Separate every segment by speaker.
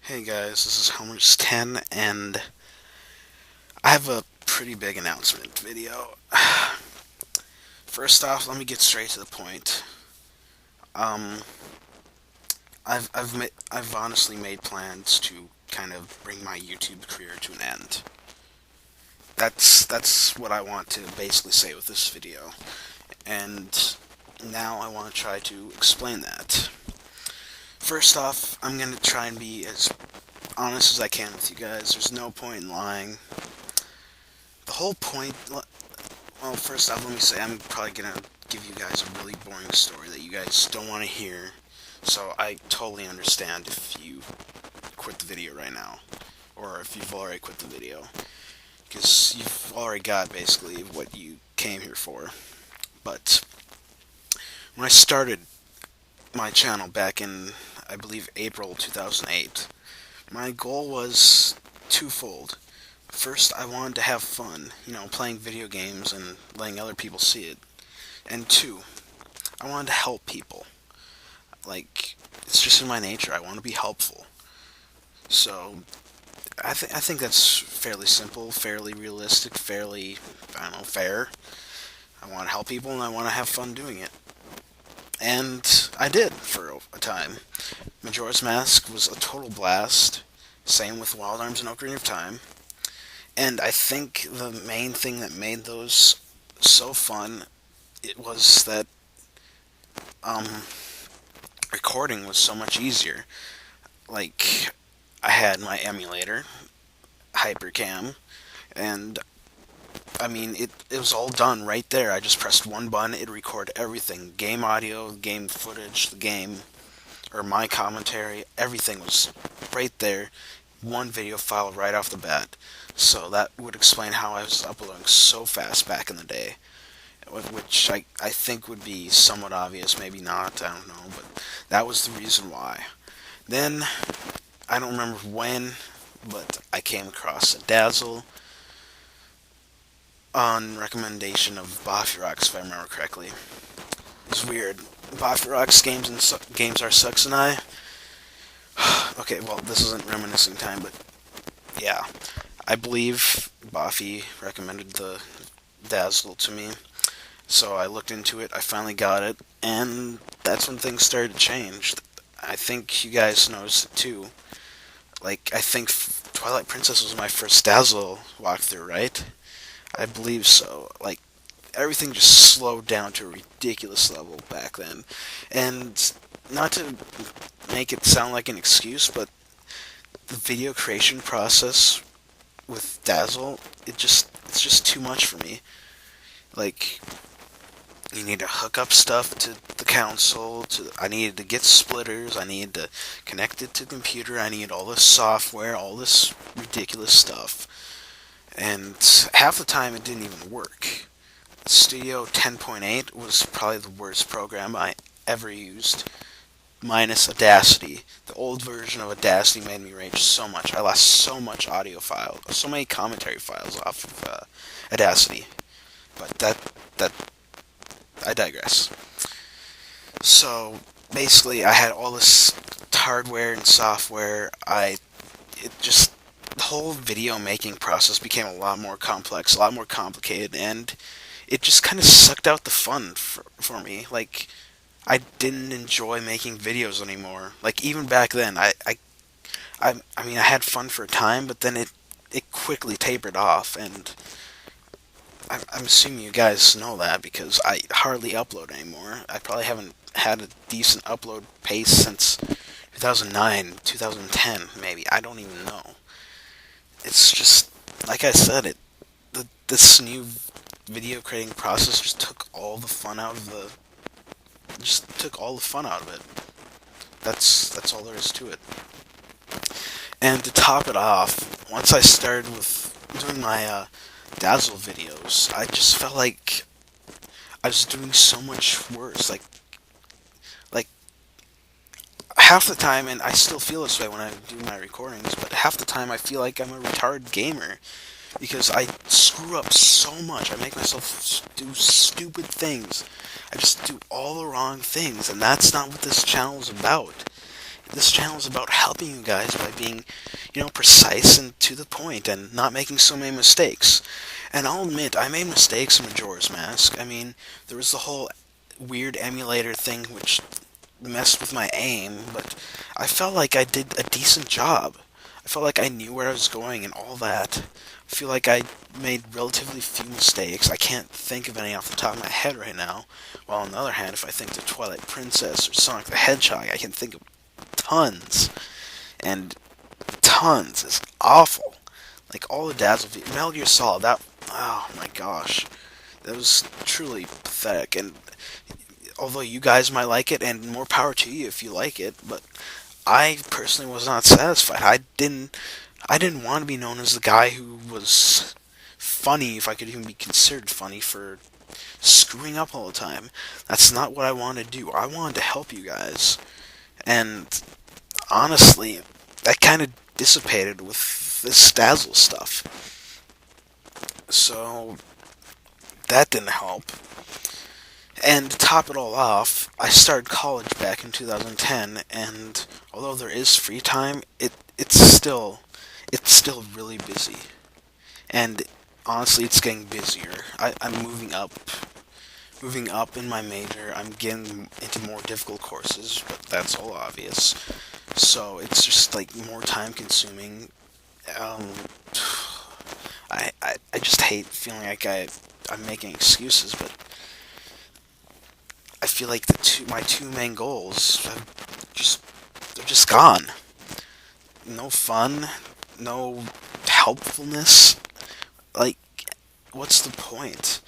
Speaker 1: Hey guys, this is Helmers10, and I have a pretty big announcement video. First off, let me get straight to the point. Um, I've honestly made plans to kind of bring my YouTube career to an end. That's what I want to basically say with this video, and now I want to try to explain that. First off, I'm gonna try and be as honest as I can with you guys. There's no point in lying. The whole point. Well, first off, let me say I'm probably gonna give you guys a really boring story that you guys don't want to hear. So I totally understand if you quit the video right now, or if you've already quit the video, because you've already got basically what you came here for. But when I started my channel back in, I believe, April 2008, my goal was twofold. First, I wanted to have fun, playing video games and letting other people see it. And two, I wanted to help people. Like, it's just in my nature. I want to be helpful. So, I think that's fairly simple, fairly realistic, fairly, I don't know, fair. I want to help people and I want to have fun doing it. And I did for a time. Majora's Mask was a total blast. Same with Wild Arms and Ocarina of Time. And I think the main thing that made those so fun, it was that um, recording was so much easier. Like, I had my emulator, Hypercam, and I mean, it was all done right there. I just pressed one button, it recorded everything: game audio, game footage, the game, or my commentary, everything was right there. One video file right off the bat. So that would explain how I was uploading so fast back in the day, which I think would be somewhat obvious, maybe not, I don't know, but that was the reason why. Then, I don't remember when, but I came across a Dazzle on recommendation of Bafurux, if I remember correctly. It's weird. Bafurux games are sucks and I. Okay, well, this isn't reminiscing time, but yeah. I believe Bafi recommended the Dazzle to me. So I looked into it, I finally got it, and that's when things started to change. I think you guys noticed it too. Like, I think Twilight Princess was my first Dazzle walkthrough, right? I believe so. Like, everything just slowed down to a ridiculous level back then. And not to make it sound like an excuse, but the video creation process with Dazzle, it's just too much for me. Like, you need to hook up stuff to the console. I needed to get splitters. I needed to connect it to the computer. I needed all this software, all this ridiculous stuff. And half the time it didn't even work. Studio 10.8 was probably the worst program I ever used, minus Audacity. The old version of Audacity made me rage so much. I lost so much audio files, so many commentary files off of Audacity. But that I digress. So basically, I had all this hardware and software. It just the whole video making process became a lot more complex, a lot more complicated, and it just kind of sucked out the fun for me. Like, I didn't enjoy making videos anymore. Like, even back then, I mean, I had fun for a time, but then it quickly tapered off, and I'm assuming you guys know that because I hardly upload anymore. I probably haven't had a decent upload pace since 2009, 2010, maybe. I don't even know. It's just, like I said, this new video creating process just took all the fun out of it. That's all there is to it. And to top it off, once I started with doing my Dazzle videos, I just felt like I was doing so much worse. Like half the time, and I still feel this way when I do my recordings, but half the time I feel like I'm a retarded gamer because I screw up so much. I make myself do stupid things. I just do all the wrong things, and that's not what this channel is about. this channel is about helping you guys by being, precise and to the point and not making so many mistakes. And I'll admit, I made mistakes in Majora's Mask. I mean, there was the whole weird emulator thing which messed with my aim, but I felt like I did a decent job. I felt like I knew where I was going and all that. I feel like I made relatively few mistakes. I can't think of any off the top of my head right now. While on the other hand, if I think of Twilight Princess or Sonic the Hedgehog, I can think of tons. And tons is awful. Like all the Dazzle Metal Gear Solid, that, oh my gosh. That was truly pathetic. And although you guys might like it, and more power to you if you like it, but I personally was not satisfied. I didn't want to be known as the guy who was funny, if I could even be considered funny, for screwing up all the time. That's not what I wanted to do. I wanted to help you guys. And honestly, that kind of dissipated with this Dazzle stuff. So that didn't help. And to top it all off, I started college back in 2010, and although there is free time, it's still really busy. And honestly, it's getting busier. I'm moving up in my major. I'm getting into more difficult courses, but that's all obvious. So it's just like more time consuming. Um, I just hate feeling like I'm making excuses, but I feel like my two main goals just they're just gone. No fun, no helpfulness. Like, what's the point?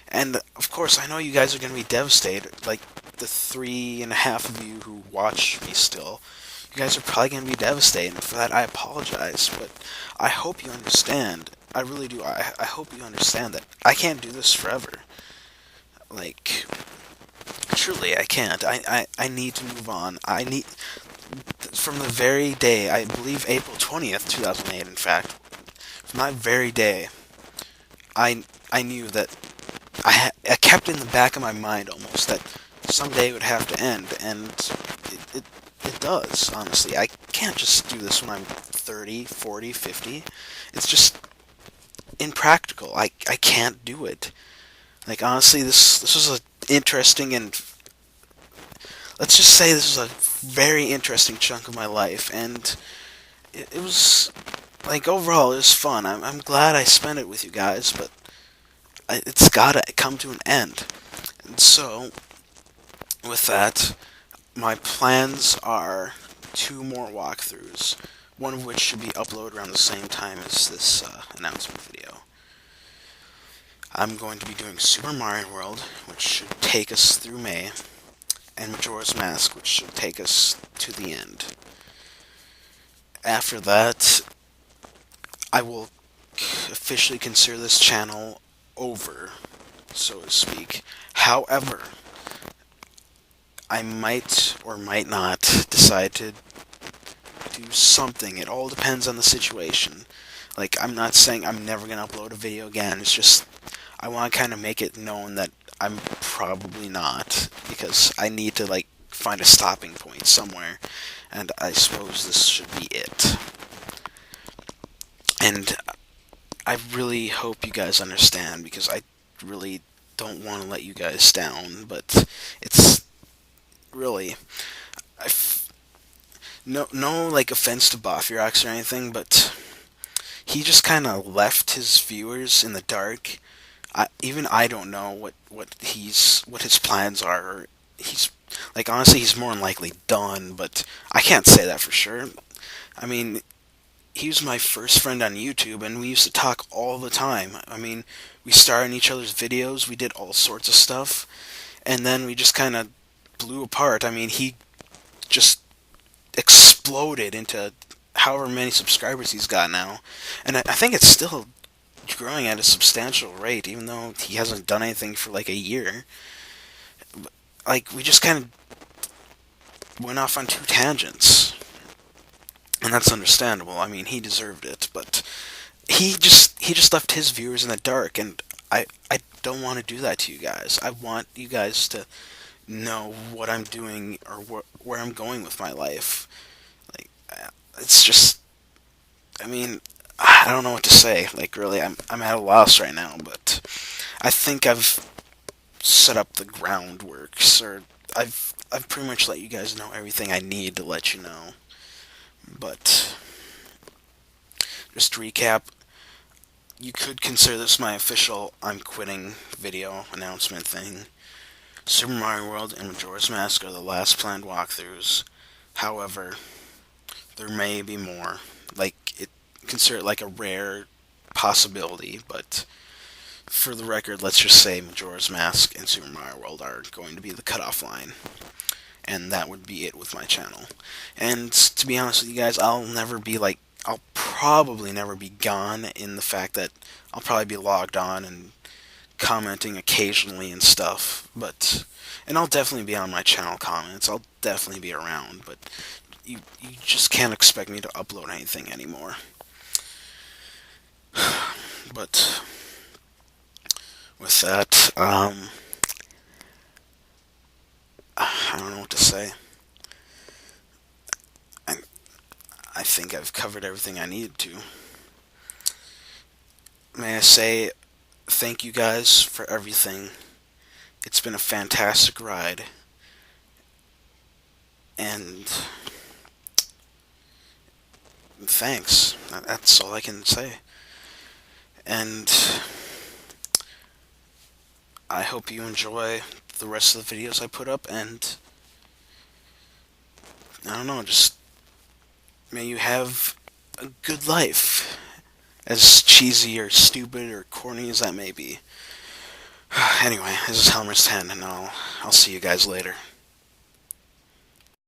Speaker 1: And of course, I know you guys are gonna be devastated. Like the 3.5 of you who watch me still, you guys are probably gonna be devastated. And for that, I apologize. But I hope you understand. I really do. I hope you understand that I can't do this forever. Like, truly, I can't. I need to move on. From the very day, I believe April 20th, 2008, in fact, from that very day, I knew that I kept in the back of my mind almost that someday it would have to end, and it does, honestly. I can't just do this when I'm 30, 40, 50. It's just impractical. I can't do it. Like, honestly, this was a interesting and let's just say this was a very interesting chunk of my life, and it was like overall it was fun. I'm glad I spent it with you guys, but it's gotta come to an end. And so, with that, my plans are two more walkthroughs, one of which should be uploaded around the same time as this announcement video. I'm going to be doing Super Mario World, which should take us through May, and Majora's Mask, which should take us to the end. After that, I will officially consider this channel over, so to speak. However, I might or might not decide to do something. It all depends on the situation. Like, I'm not saying I'm never going to upload a video again. It's just, I want to kind of make it known that I'm probably not, because I need to, like, find a stopping point somewhere, and I suppose this should be it. And I really hope you guys understand, because I really don't want to let you guys down, but it's really, no, like, offense to Bafirax or anything, but he just kind of left his viewers in the dark. Even I don't know what his plans are. Or he's, like, honestly, he's more than likely done, but I can't say that for sure. I mean, he was my first friend on YouTube, and we used to talk all the time. I mean, we starred in each other's videos, we did all sorts of stuff, and then we just kind of blew apart. I mean, he just exploded into however many subscribers he's got now, and I think it's still growing at a substantial rate, even though he hasn't done anything for like a year. Like, we just kind of went off on two tangents, and that's understandable. I mean, he deserved it, but he just left his viewers in the dark, and I don't want to do that to you guys. I want you guys to know what I'm doing or where I'm going with my life. it's just, I mean, I don't know what to say. Like, really, I'm at a loss right now, but I think I've set up the groundworks, or I've pretty much let you guys know everything I need to let you know. But just to recap, you could consider this my official I'm quitting video announcement thing. Super Mario World and Majora's Mask are the last planned walkthroughs. However, there may be more. Consider it like a rare possibility, but for the record, let's just say Majora's Mask and Super Mario World are going to be the cutoff line. And that would be it with my channel. And to be honest with you guys, I'll probably never be gone, in the fact that I'll probably be logged on and commenting occasionally and stuff, and I'll definitely be on my channel comments. I'll definitely be around, but you just can't expect me to upload anything anymore. But with that, I don't know what to say. I think I've covered everything I needed to. May I say thank you guys for everything. It's been a fantastic ride. And thanks. That's all I can say. And I hope you enjoy the rest of the videos I put up, and I don't know, just may you have a good life, as cheesy or stupid or corny as that may be. Anyway, this is Helmer's 10, and I'll see you guys later.